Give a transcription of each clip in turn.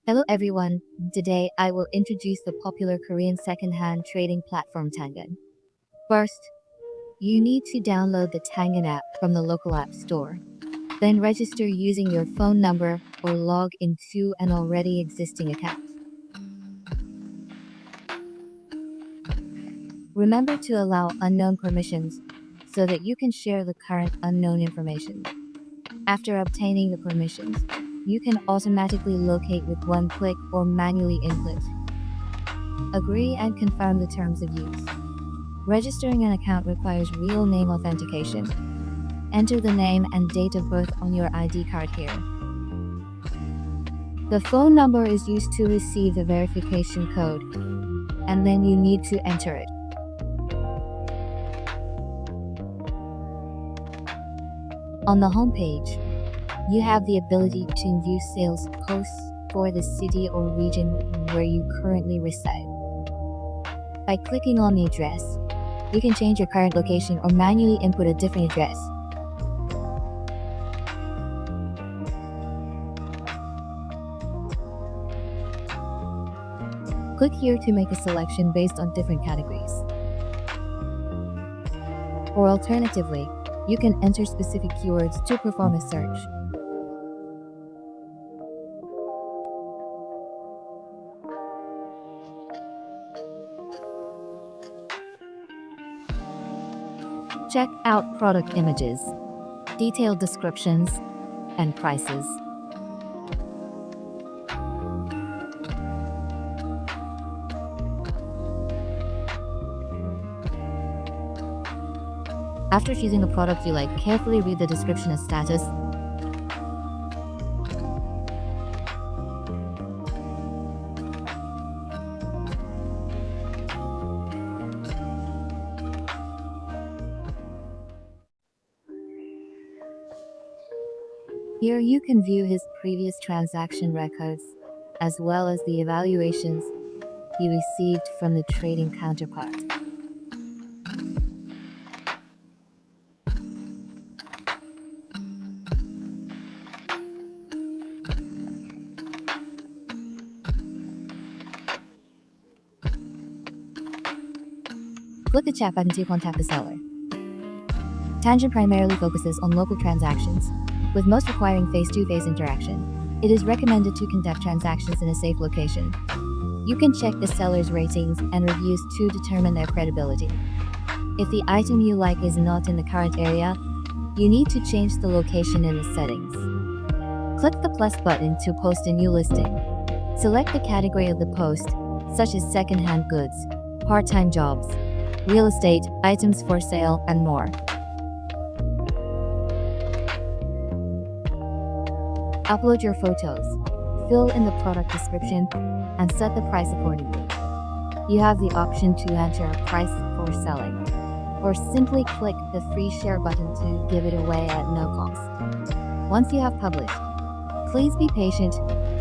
Hello everyone. Today I will introduce the popular Korean second-hand trading platform Tanggun. First, you need to download the Tangyn app from the local app store. Then register using your phone number or log into an already existing account. Remember to allow unknown permissions so that you can share the current unknown information. After obtaining the permissions, you can automatically locate with one click or manually input. Agree and confirm the terms of use. Registering an account requires real name authentication. Enter the name and date of birth on your ID card here. The phone number is used to receive the verification code, and then you need to enter it. On the home page, you have the ability to view sales posts for the city or region where you currently reside. By clicking on the address, you can change your current location or manually input a different address. Click here to make a selection based on different categories. Or alternatively, you can enter specific keywords to perform a search. Check out product images, detailed descriptions, and prices. After choosing a product you like, carefully read the description and status. Here you can view his previous transaction records, as well as the evaluations he received from the trading counterpart. Click the chat button to contact the seller. Tangyn primarily focuses on local transactions, with most requiring face-to-face interaction. It is recommended to conduct transactions in a safe location. You can check the seller's ratings and reviews to determine their credibility. If the item you like is not in the current area, you need to change the location in the settings. Click the plus button to post a new listing. Select the category of the post, such as second-hand goods, part-time jobs, real estate, items for sale, and more. Upload your photos, fill in the product description, and set the price accordingly. You have the option to enter a price for selling, or simply click the free share button to give it away at no cost. Once you have published, please be patient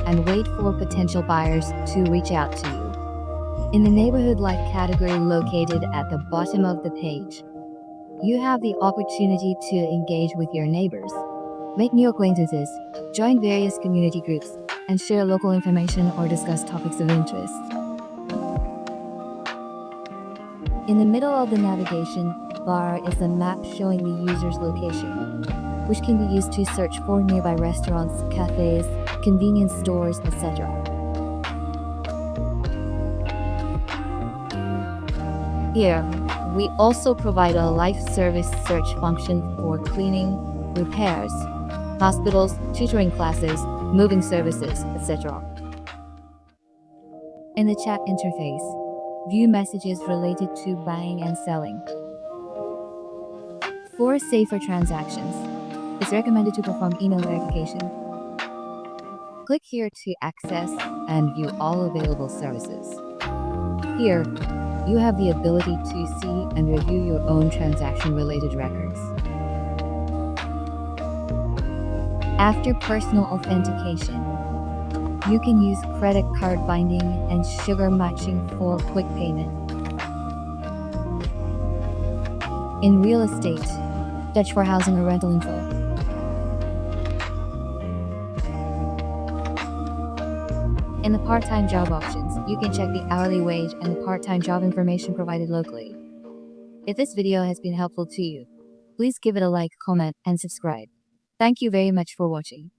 and wait for potential buyers to reach out to you. In the Neighborhood Life category located at the bottom of the page, you have the opportunity to engage with your neighbors, make new acquaintances, join various community groups, and share local information or discuss topics of interest. In the middle of the navigation bar is a map showing the user's location, which can be used to search for nearby restaurants, cafes, convenience stores, etc. Here, we also provide a life service search function for cleaning, repairs, hospitals, tutoring classes, moving services, etc. In the chat interface, view messages related to buying and selling. For safer transactions, it's recommended to perform email verification. Click here to access and view all available services. Here, you have the ability to see and review your own transaction-related records. After personal authentication, you can use credit card binding and sugar matching for quick payment. In real estate, search for housing or rental info. In the part-time job options, you can check the hourly wage and the part-time job information provided locally. If this video has been helpful to you, please give it a like, comment, and subscribe. Thank you very much for watching.